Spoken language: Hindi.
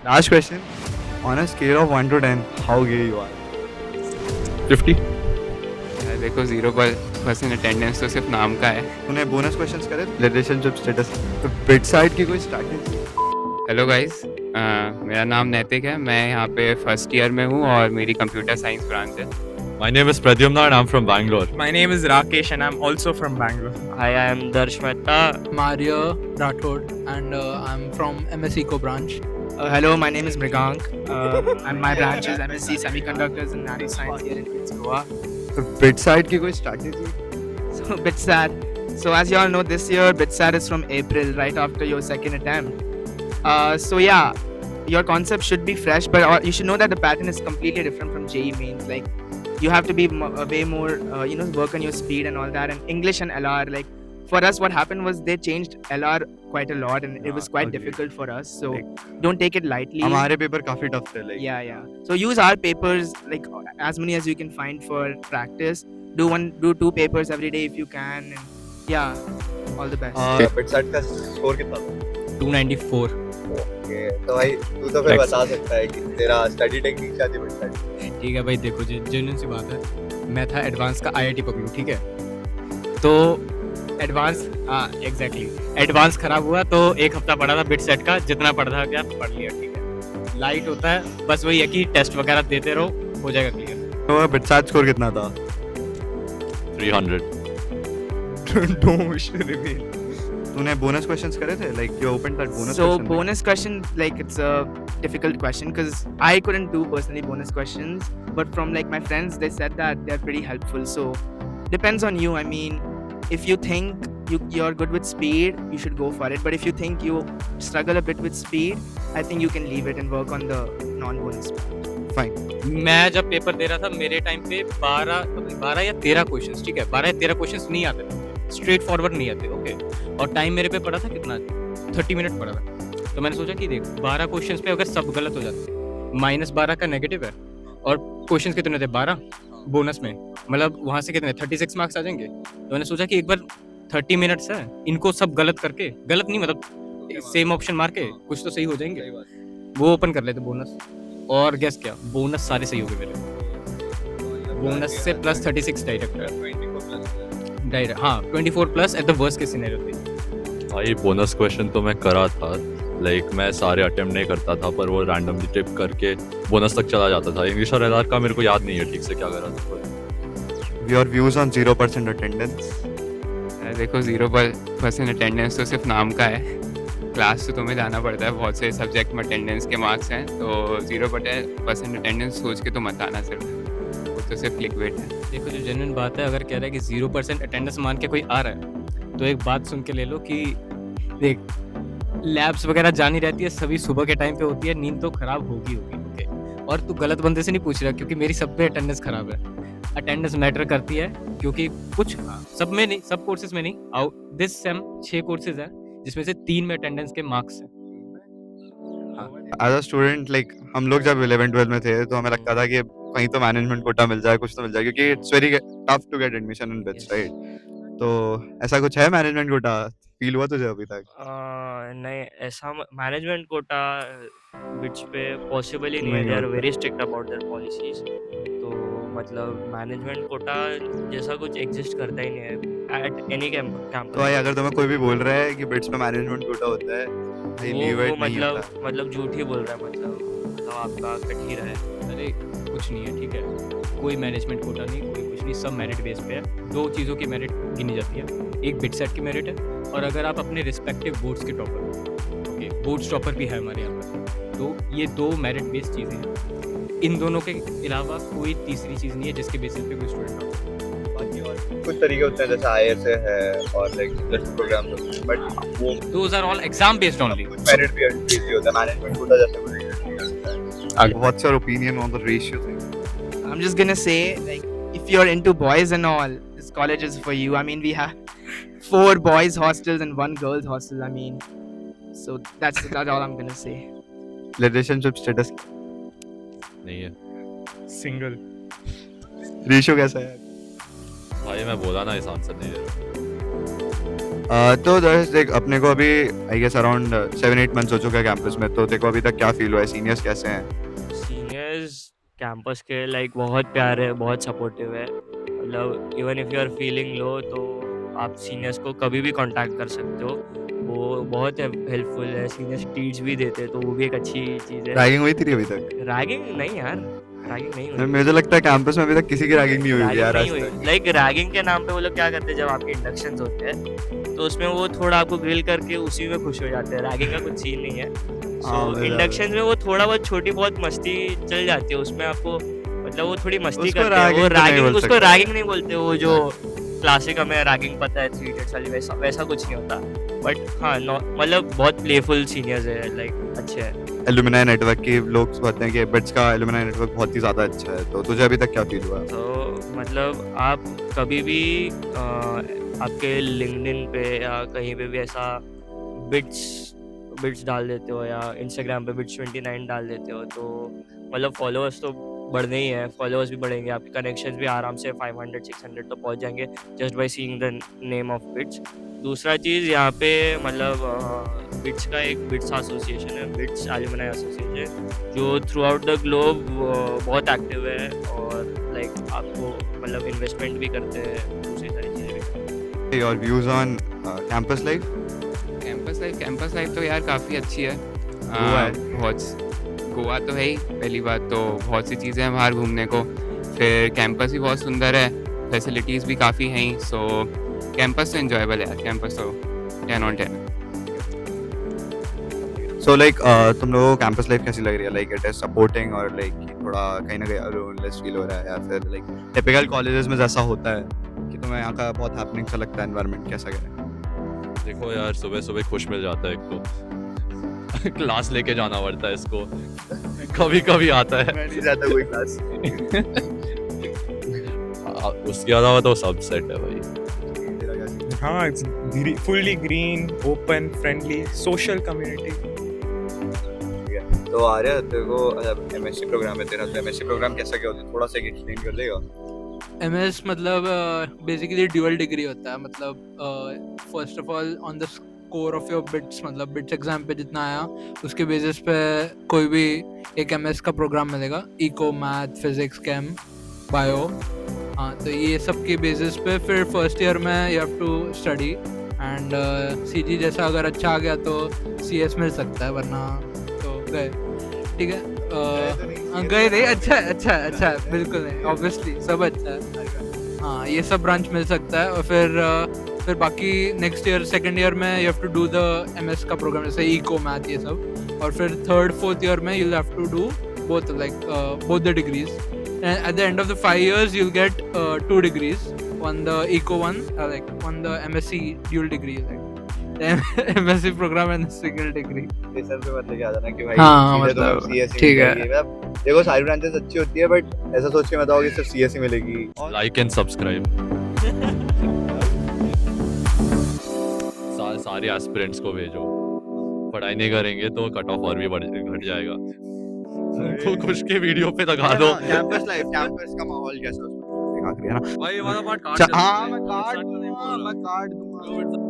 Last question. On a scale of 1 to 10, how gay you are? 50. देखो 0% अटेंडेंस तो सिर्फ नाम का है। तूने बोनस क्वेश्चंस करे रिलेशनशिप स्टेटस बिट साइड की कोई स्ट्रैटेजी? हेलो गाइस, मेरा नाम नैतिक है। मैं यहाँ पे फर्स्ट ईयर में हूँ और मेरी कंप्यूटर साइंस ब्रांच है। My name is Pradyumna and I'm from Bangalore. My name is Rakesh and I'm also from Bangalore. Hi, I am Darsh Mehta. Mario Rathod and I'm from MSc Eco branch. Hello, my name is Mrigank and my branch is MSc Semiconductors and Nanoscience here in Queens, Goa. Bit side की कोई strategy? So BitSat. So as you all know, this year BitSat is from April, right after your second attempt. So yeah, your concept should be fresh, but you should know that the pattern is completely different from JEE Mains. Like you have to be way more, work on your speed and all that. And English and LR, like for us, what happened was they changed LR quite a lot, and it was quite okay. difficult for us. So don't take it lightly. हमारे पेपर काफी टफ थे like Yeah. So use our papers, like as many as you can find for practice. Do 2 papers every day if you can. And yeah, all the best. Bit side का स्कोर कितना था? 294. ओके तो भाई तू तो फिर बता सकता है कि तेरा स्टडी टेक्निक क्या थी बिट साइड? ठीक है भाई, देखो जेन्युइन सी बात है। मैं था एडवांस का IIT पकड़ू, ठीक है। तो एडवांस एग्जैक्टली एडवांस खराब हुआ तो एक हफ्ता पढ़ा था बिट सेट का, जितना पढ़ा गया पढ़ लिया, ठीक है। लाइट होता है, बस वही है कि टेस्ट वगैरह देते रहो, हो जाएगा क्लियर। तो बिट साइड स्कोर कितना था? 300. Don't reveal. तूने बोनस क्वेश्चंस करे थे like you open that bonus So bonus question, like it's a difficult question because I couldn't do personally bonus questions, but from like my friends, they said that they're pretty helpful. So depends on you. I mean, if you think you're good with speed, you should go for it. But if you think you struggle a bit with speed, I think you can leave it and work on the non-bonus part. Fine. मैं जब पेपर दे रहा था मेरे टाइम पे 12 या 13 क्वेश्चंस, ठीक है। 12 या 13 क्वेश्चंस नहीं आते थे, स्ट्रेट फॉरवर्ड नहीं आते, ओके। और टाइम मेरे पे पड़ा था कितना, 30 मिनट पड़ा था। तो मैंने सोचा कि देख 12 क्वेश्चंस पे अगर सब गलत हो जाते, -12 का नेगेटिव है और क्वेश्चंस कितने थे 12 बोनस में, मतलब वहां से कितने 36 मार्क्स आ जाएंगे। तो मैंने सोचा कि एक बार 30 मिनट्स है, इनको सब गलत करके, गलत नहीं मतलब सेम ऑप्शन मार के कुछ तो सही हो जाएंगे, वो ओपन कर लेते बोनस। और गेस क्या, बोनस सारे सही हो गए मेरे। बोनस से प्लस 36 डायरेक्ट, हाँ 24 plus at the worst case scenario थी। भाई बोनस क्वेश्चन तो मैं करा था, लाइक मैं सारे अटेम्प्ट नहीं करता था पर वो रैंडमली टिप करके बोनस तक चला जाता था। इंग्लिश और LR का मेरे को याद नहीं है ठीक से क्या करा था। Your views on 0% attendance? देखो 0% अटेंडेंस तो सिर्फ नाम का है। क्लास तो तुम्हें जाना पड़ता है, बहुत से सब्जेक्ट में अटेंडेंस के मार्क्स हैं, तो 0% अटेंडेंस सोच के तो मत आना, सिर्फ वो तो सिर्फ क्लिकबेट है। देखो जो जेन्युइन बात है, अगर कह रहा है कि 0% अटेंडेंस मान के कोई आ रहा है तो एक बात सुन के ले लो कि देख लैब्स वगैरह जानी रहती है, सभी सुबह के टाइम पे होती है, नींद तो खराब होगी ओके। और तू गलत बंदे से नहीं पूछ रहा, क्योंकि मेरी सब पे अटेंडेंस खराब है। अटेंडेंस मैटर करती है क्योंकि कुछ सब में नहीं, सब कोर्सेज में नहीं। आउट दिस सेम 6 कोर्सेज हैं जिसमें से 3 में अटेंडेंस के मार्क्स हैं। एज अ स्टूडेंट लाइक हम लोग जब 11-12 में थे तो हमें लगता था कि कहीं तो मैनेजमेंट कोटा मिल जाए, कुछ तो मिल जाए, क्योंकि it's very tough to get admission in BITS, right? तो ऐसा कुछ है मैनेजमेंट कोटा? फील हुआ तुझे अभी तक? नहीं, ऐसा मैनेजमेंट कोटा बिट्स पे पॉसिबल ही नहीं है। नहीं दे आर होता। Very strict about their policies. तो मतलब मैनेजमेंट कोटा जैसा कुछ एग्जिस्ट करता ही नहीं है एट एनी कैंपस। तो भाई अगर तुम्हें कोई भी बोल रहा है कि बिट्स में मैनेजमेंट कोटा होता है, भाई लीव इट, नहीं होता। मतलब झूठ ही बोल रहा है, मतलब आपका कट ही रहा है। अरे कुछ नहीं है, ठीक है। कोई मैनेजमेंट कोटा नहीं, कोई कुछ नहीं, सब मेरिट बेस पे है। 2 चीज़ों की मेरिट गिनी जाती है, एक बिट सेट की मेरिट है और अगर आप अपने रिस्पेक्टिव बोर्ड्स के टॉपर हो, ओके, बोर्ड्स टॉपर भी है हमारे यहाँ पर, तो ये 2 मेरिट बेस्ड चीज़ें हैं। इन दोनों के अलावा कोई तीसरी चीज़ नहीं है जिसके बेसिस पे कोई स्टूडेंट हो। बाकी और कुछ तरीके होते हैं जैसे IIS है और लाइक इंडस्ट्री प्रोग्राम्स होते हैं, बट वो those are all exam based only. कुछ मेरिट भी इजी होता है। मैनेजमेंट कोटा जैसे कुछ होता है। What's your opinion on the ratio thing? I'm just gonna say, like, if you're into boys and all, this college is for you. I mean, we have 4 boys hostels and 1 girls hostel. I mean, so that's all I'm gonna say. Relationship status नहीं है Single. रेशियो कैसा है? भाई, मैं बोला ना इस आंसर नहीं दे रहा। तो दर्श देख अपने को अभी आई गेस अराउंड 7-8 मंथ्स हो चुका है कैंपस में, तो तेरे को अभी तक क्या फील हुआ है? सीनियर्स कैसे हैं? सीनियर्स कैंपस के लाइक बहुत प्यारे है, बहुत सपोर्टिव है। मतलब even if you are feeling low तो आप सीनियर्स को कभी भी कांटेक्ट कर सकते हो, वो बहुत हेल्पफुल है। सीनियर्स टीच भी देते हैं तो वो भी एक अच्छी चीज़ है। रैगिंग हुई थी अभी तक? रैगिंग नहीं यार, रैगिंग नहीं हुई। मुझे लगता है कैंपस में अभी तक किसी की रैगिंग नहीं हुई होगी यार आज तक। लाइक रैगिंग के नाम पे वो लोग क्या करते हैं, जब आपके इंडक्शंस होते हैं तो उसमें वो थोड़ा आपको ग्रिल करके उसी में खुश हो जाते हैं। रैगिंग का कुछ सीन नहीं है। हाँ, सो मुझे इंडक्शन में वो थोड़ा बहुत छोटी बहुत मस्ती चल जाती है, उसमें आपको मतलब वो थोड़ी मस्ती उसको करते हैं। वो ragging तो नहीं रैगिंग, बोल उसको सकते। रैगिंग नहीं बोलते। वो जो क्लासिक हमें रैगिंग पता है 3 इडियट्स वाली, वैसा वैसा कुछ नहीं होता। बट हाँ मतलब बहुत प्लेफुल सीनियर्स है, लाइक अच्छे हैं। एलुमनाई नेटवर्क की लोग कहते हैं कि बिट्स का एलुमनाई नेटवर्क बहुत ही ज़्यादा अच्छा है, तो तुझे अभी तक क्या फील हुआ? तो मतलब आप कभी भी आपके लिंक्डइन पे या कहीं पे भी ऐसा बिट्स डाल देते हो या इंस्टाग्राम पे बिट्स 29 डाल देते हो तो मतलब फॉलोअर्स तो बढ़ने ही है, फॉलोअर्स भी बढ़ेंगे, आपके कनेक्शंस भी आराम से 500-600 तो पहुंच जाएंगे just by seeing the name of bits. दूसरा चीज़ यहाँ पे मतलब बिट्स का एक बिट्स एसोसिएशन है, बिट्स एलुमनाई एसोसिएशन, जो थ्रू आउट द ग्लोब बहुत एक्टिव है और लाइक आपको मतलब इन्वेस्टमेंट भी करते हैं, दूसरी सारी चीज़ें भी करते हैं। Your views on campus life? Campus life तो यार काफ़ी अच्छी है। गोवा है। बहुत गोवा तो है ही, पहली बात तो बहुत सी चीज़ें हैं बाहर घूमने को। फिर कैंपस भी बहुत सुंदर है, फैसिलिटीज़ भी काफ़ी हैं ही। सो कैंपस तो एंजॉयबल है यार, कैंपस तो 10 on 10। सो लाइक तुम लोगों को कैंपस लाइफ कैसी लग रही है? लाइक इट इज सपोर्टिंग और लाइक थोड़ा कहीं ना कहीं लोनलेस फील हो रहा है, या फिर लाइक टिपिकल कॉलेजेस में जैसा होता है कि तुम्हें यहाँ का बहुत हैपनिंग सा लगता है एनवायरनमेंट, कैसा क्या है? देखो यार सुबह सुबह खुश मिल जाता है एक तो क्लास लेके जाना पड़ता है इसको, कभी कभी आता है। मैं नहीं जाता कोई क्लास। उसके अलावा तो सब सेट है भाई। हाँ, it's fully green, open, friendly, social community. तो आर्या तेरे को एमएससी प्रोग्राम है तेरा, तो एमएससी प्रोग्राम कैसा क्या होता है, थोड़ा सा एक्सप्लेन कर देगा? एमएस मतलब बेसिकली ड्यूअल डिग्री होता है। मतलब first of all on the score of your bits, मतलब बिट्स एग्जाम पे जितना आया उसके बेसिस पे कोई भी एक एमएस का प्रोग्राम मिलेगा, eco, math, physics, chem, bio. हाँ, तो ये सब के बेसिस पे फिर फर्स्ट ईयर में you have to study and CG जैसा अगर अच्छा आ गया तो सीएस मिल सकता है, वरना तो गए। ठीक है, गए नहीं, अच्छा है, अच्छा है, अच्छा है, बिल्कुल नहीं, ऑब्वियसली सब अच्छा है। हाँ, ये सब ब्रांच मिल सकता है। और फिर बाकी नेक्स्ट ईयर सेकंड ईयर में you have to do the MS का प्रोग्राम, जैसे इको, मैथ, ये सब। और फिर थर्ड फोर्थ ईयर में you'll have to do both, like both the degrees, and at the end of the 5 years you'll get 2 degrees, one the eco one, like one the MSc dual degree, like the MSc program and the single degree. ये सब पे मतलब क्या जाना कि भाई हाँ, सीधे तो मतलब CSE ठीक है। मिलेगी। मतलब देखो सारी ब्रांचेस अच्छी होती है, बट ऐसा सोच के मत आओ कि सिर्फ सीएसई मिलेगी। लाइक एंड सब्सक्राइब सारे एस्पिरेंट्स को भेजो, पढ़ाई नहीं करेंगे तो कट ऑफ और भी घट जाएगा। तो कुछ के वीडियो पे लगा दो। कैंपस लाइफ, कैंपस का माहौल कैसा है उसमें आखिरी है ना? भाई वाला पार्ट हाँ मैं काट दूंगा।